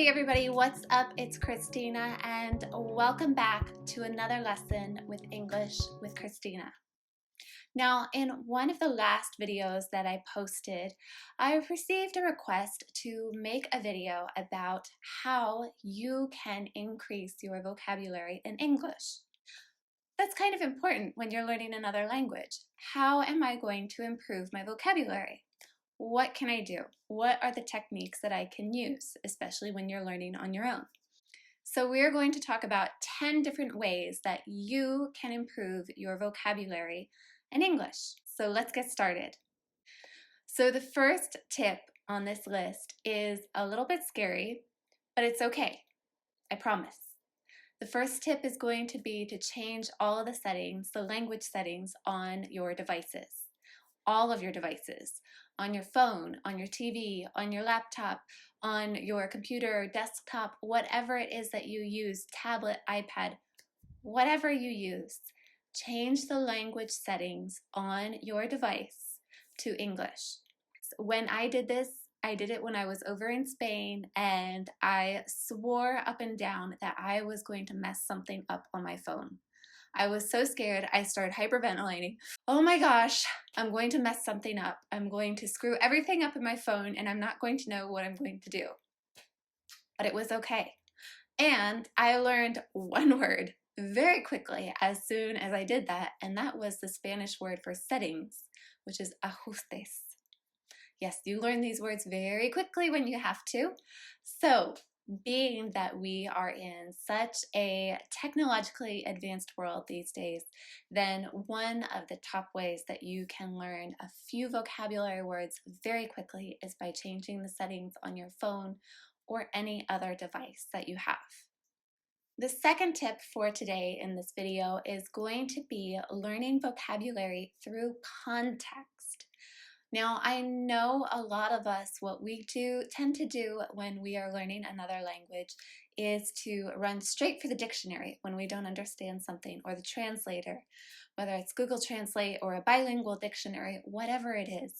Hey everybody, what's up? It's Kristina and welcome back to another lesson with English with Kristina. Now, in one of the last videos that I posted, I received a request to make a video about how you can increase your vocabulary in English. That's kind of important when you're learning another language. How am I going to improve my vocabulary? What can I do? What are the techniques that I can use, especially when you're learning on your own? So we're going to talk about 10 different ways that you can improve your vocabulary in English. So let's get started. So the first tip on this list is a little bit scary, but it's okay. I promise. The first tip is going to be to change all of the settings, the language settings on your devices. All of your devices, on your phone, on your TV, on your laptop, on your computer, desktop, whatever it is that you use, tablet, iPad, whatever you use, change the language settings on your device to English. When I did this, I did it when I was over in Spain, and I swore up and down that I was going to mess something up on my phone. I was so scared, I started hyperventilating. Oh my gosh, I'm going to mess something up. I'm going to screw everything up in my phone and I'm not going to know what I'm going to do. But it was okay. And I learned one word very quickly as soon as I did that, and that was the Spanish word for settings, which is ajustes. Yes, you learn these words very quickly when you have to. So, being that we are in such a technologically advanced world these days, then one of the top ways that you can learn a few vocabulary words very quickly is by changing the settings on your phone or any other device that you have. The second tip for today in this video is going to be learning vocabulary through context. Now, I know a lot of us, what we tend to do when we are learning another language is to run straight for the dictionary when we don't understand something, or the translator, whether it's Google Translate or a bilingual dictionary, whatever it is.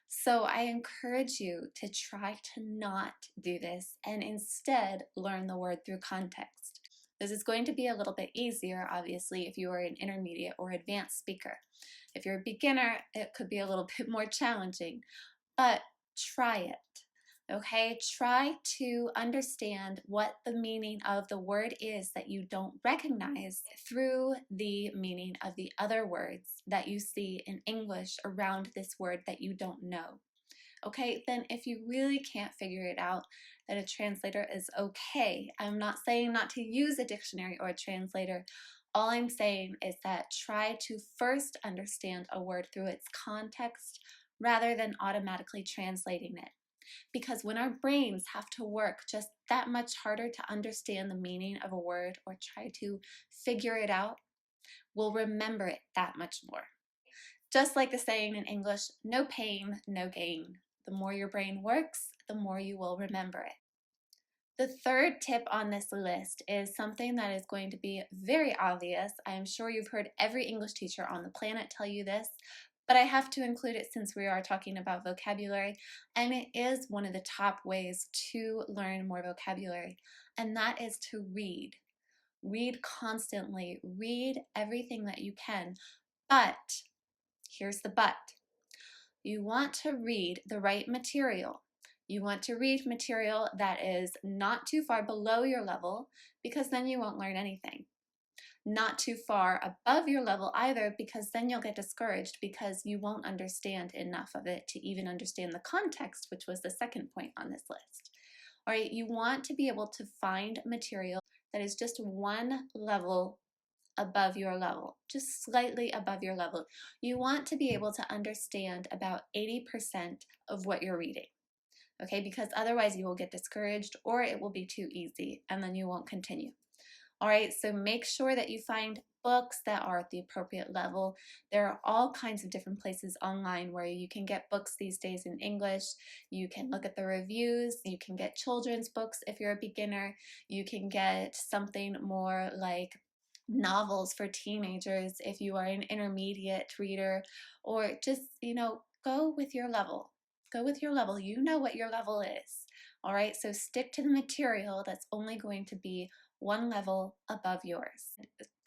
So I encourage you to try to not do this and instead learn the word through context. This is going to be a little bit easier, obviously, if you are an intermediate or advanced speaker. If you're a beginner, it could be a little bit more challenging, but try it, okay? Try to understand what the meaning of the word is that you don't recognize through the meaning of the other words that you see in English around this word that you don't know. Okay, then if you really can't figure it out, then a translator is okay. I'm not saying not to use a dictionary or a translator. All I'm saying is that try to first understand a word through its context rather than automatically translating it. Because when our brains have to work just that much harder to understand the meaning of a word or try to figure it out, we'll remember it that much more. Just like the saying in English, no pain, no gain. The more your brain works, the more you will remember it. The third tip on this list is something that is going to be very obvious. I am sure you've heard every English teacher on the planet tell you this, but I have to include it since we are talking about vocabulary, and it is one of the top ways to learn more vocabulary, and that is to read. Read constantly. Read everything that you can, but here's the but. You want to read the right material. You want to read material that is not too far below your level, because then you won't learn anything. Not too far above your level either, because then you'll get discouraged because you won't understand enough of it to even understand the context, which was the second point on this list. All right, you want to be able to find material that is just one level above your level, just slightly above your level. You want to be able to understand about 80% of what you're reading, okay? Because otherwise you will get discouraged or it will be too easy and then you won't continue. All right, so make sure that you find books that are at the appropriate level. There are all kinds of different places online where you can get books these days in English. You can look at the reviews. You can get children's books if you're a beginner. You can get something more like novels for teenagers if you are an intermediate reader, or just, go with your level. Go with your level. You know what your level is. All right, so stick to the material that's only going to be one level above yours.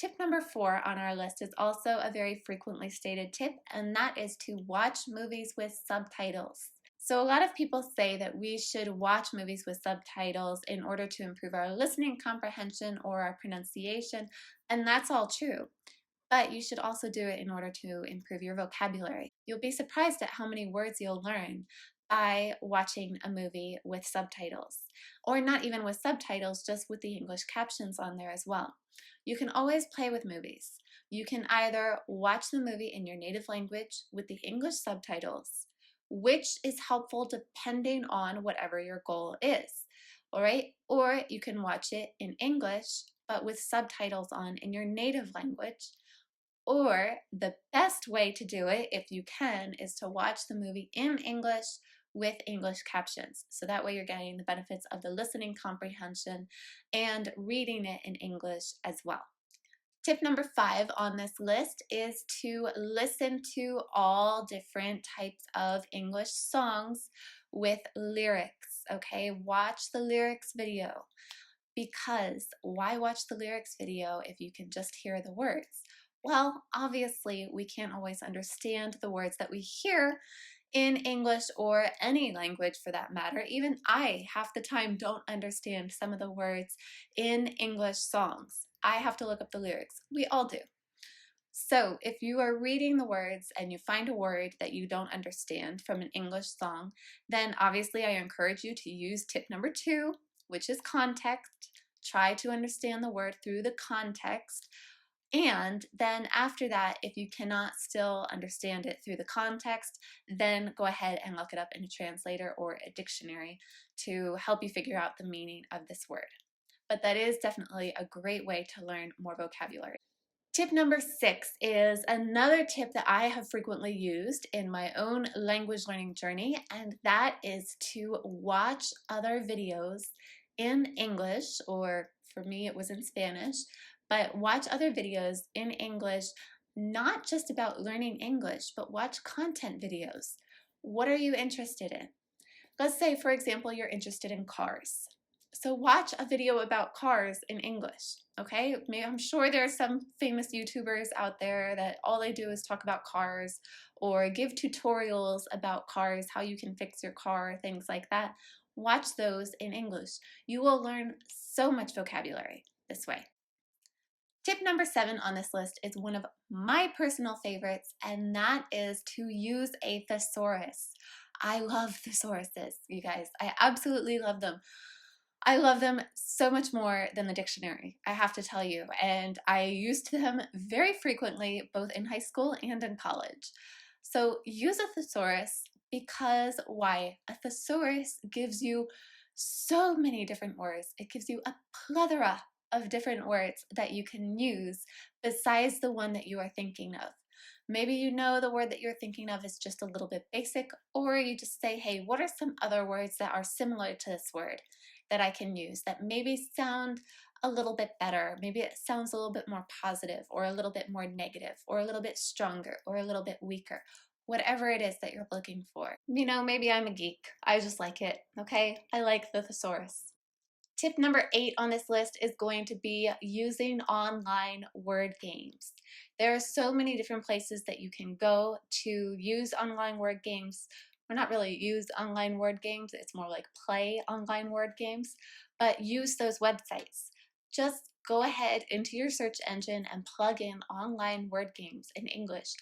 Tip number 4 on our list is also a very frequently stated tip, and that is to watch movies with subtitles. So a lot of people say that we should watch movies with subtitles in order to improve our listening comprehension or our pronunciation, and that's all true. But you should also do it in order to improve your vocabulary. You'll be surprised at how many words you'll learn by watching a movie with subtitles. Or not even with subtitles, just with the English captions on there as well. You can always play with movies. You can either watch the movie in your native language with the English subtitles, which is helpful depending on whatever your goal is. All right? Or you can watch it in English, but with subtitles on in your native language. Or the best way to do it, if you can, is to watch the movie in English with English captions. So that way you're getting the benefits of the listening comprehension and reading it in English as well. Tip number 5 on this list is to listen to all different types of English songs with lyrics, okay? Watch the lyrics video. Because why watch the lyrics video if you can just hear the words? Well, obviously, we can't always understand the words that we hear in English or any language for that matter. Even I, half the time, don't understand some of the words in English songs. I have to look up the lyrics. We all do. So if you are reading the words and you find a word that you don't understand from an English song, then obviously I encourage you to use tip number 2, which is context. Try to understand the word through the context. And then after that, if you cannot still understand it through the context, then go ahead and look it up in a translator or a dictionary to help you figure out the meaning of this word. But that is definitely a great way to learn more vocabulary. Tip number 6 is another tip that I have frequently used in my own language learning journey, and that is to watch other videos in English, or for me it was in Spanish, but watch other videos in English, not just about learning English, but watch content videos. What are you interested in? Let's say, for example, you're interested in cars. So watch a video about cars in English, okay? I'm sure there are some famous YouTubers out there that all they do is talk about cars or give tutorials about cars, how you can fix your car, things like that. Watch those in English. You will learn so much vocabulary this way. Tip number 7 on this list is one of my personal favorites, and that is to use a thesaurus. I love thesauruses, you guys. I absolutely love them. I love them so much more than the dictionary, I have to tell you, and I used them very frequently both in high school and in college. So use a thesaurus because why? A thesaurus gives you so many different words. It gives you a plethora of different words that you can use besides the one that you are thinking of. Maybe you know the word that you're thinking of is just a little bit basic, or you just say, hey, what are some other words that are similar to this word that I can use that maybe sound a little bit better? Maybe it sounds a little bit more positive, or a little bit more negative, or a little bit stronger, or a little bit weaker. Whatever it is that you're looking for. You know, maybe I'm a geek. I just like it, okay? I like the thesaurus. Tip number 8 on this list is going to be using online word games. There are so many different places that you can go to use online word games. Or not really use online word games, it's more like play online word games, but use those websites. Just go ahead into your search engine and plug in online word games in English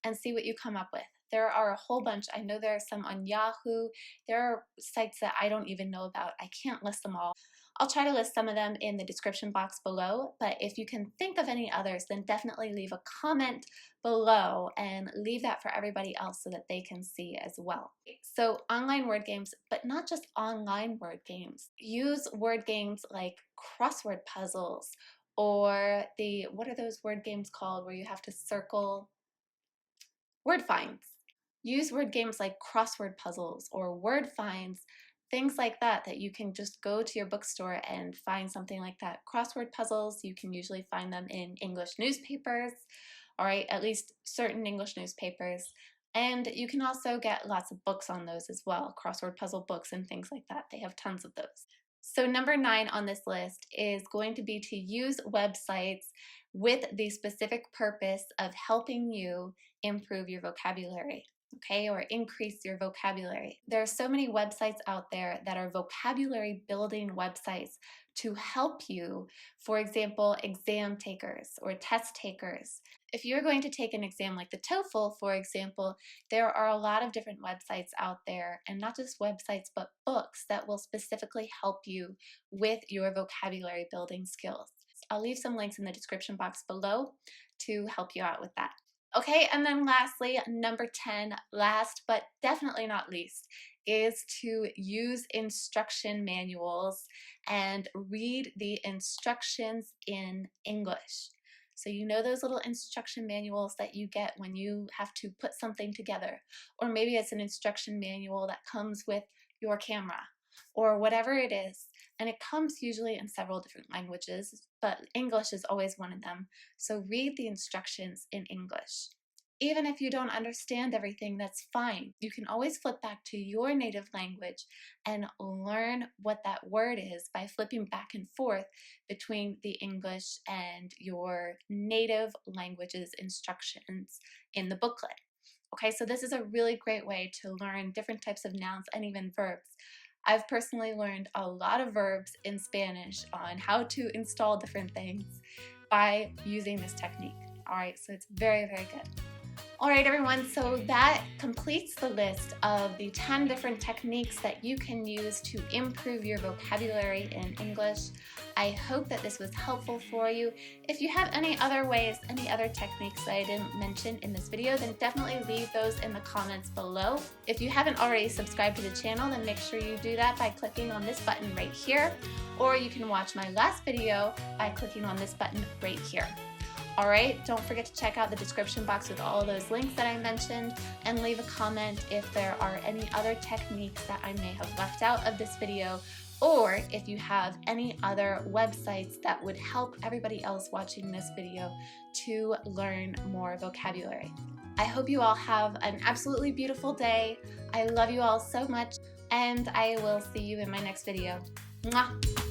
and see what you come up with. There are a whole bunch. I know there are some on Yahoo. There are sites that I don't even know about. I can't list them all. I'll try to list some of them in the description box below, but if you can think of any others, then definitely leave a comment below and leave that for everybody else so that they can see as well. So online word games, but not just online word games. Use word games like crossword puzzles or what are those word games called where you have to circle? Word finds. Use word games like crossword puzzles or word finds, things like that you can just go to your bookstore and find something like that. Crossword puzzles, you can usually find them in English newspapers, all right, at least certain English newspapers. And you can also get lots of books on those as well, crossword puzzle books and things like that. They have tons of those. So number 9 on this list is going to be to use websites with the specific purpose of helping you improve your vocabulary. Okay, or increase your vocabulary. There are so many websites out there that are vocabulary building websites to help you, for example, exam takers or test takers. If you're going to take an exam like the TOEFL, for example, there are a lot of different websites out there, and not just websites, but books that will specifically help you with your vocabulary building skills. I'll leave some links in the description box below to help you out with that. Okay, and then lastly, number 10, last but definitely not least, is to use instruction manuals and read the instructions in English. So you know those little instruction manuals that you get when you have to put something together, or maybe it's an instruction manual that comes with your camera, or whatever it is. And it comes usually in several different languages, but English is always one of them. So read the instructions in English. Even if you don't understand everything, that's fine. You can always flip back to your native language and learn what that word is by flipping back and forth between the English and your native language's instructions in the booklet. Okay, so this is a really great way to learn different types of nouns and even verbs. I've personally learned a lot of verbs in Spanish on how to install different things by using this technique. All right, so it's very, very good. All right, everyone, so that completes the list of the 10 different techniques that you can use to improve your vocabulary in English. I hope that this was helpful for you. If you have any other ways, any other techniques that I didn't mention in this video, then definitely leave those in the comments below. If you haven't already subscribed to the channel, then make sure you do that by clicking on this button right here, or you can watch my last video by clicking on this button right here. All right, don't forget to check out the description box with all of those links that I mentioned, and leave a comment if there are any other techniques that I may have left out of this video, or if you have any other websites that would help everybody else watching this video to learn more vocabulary. I hope you all have an absolutely beautiful day. I love you all so much, and I will see you in my next video. Mwah!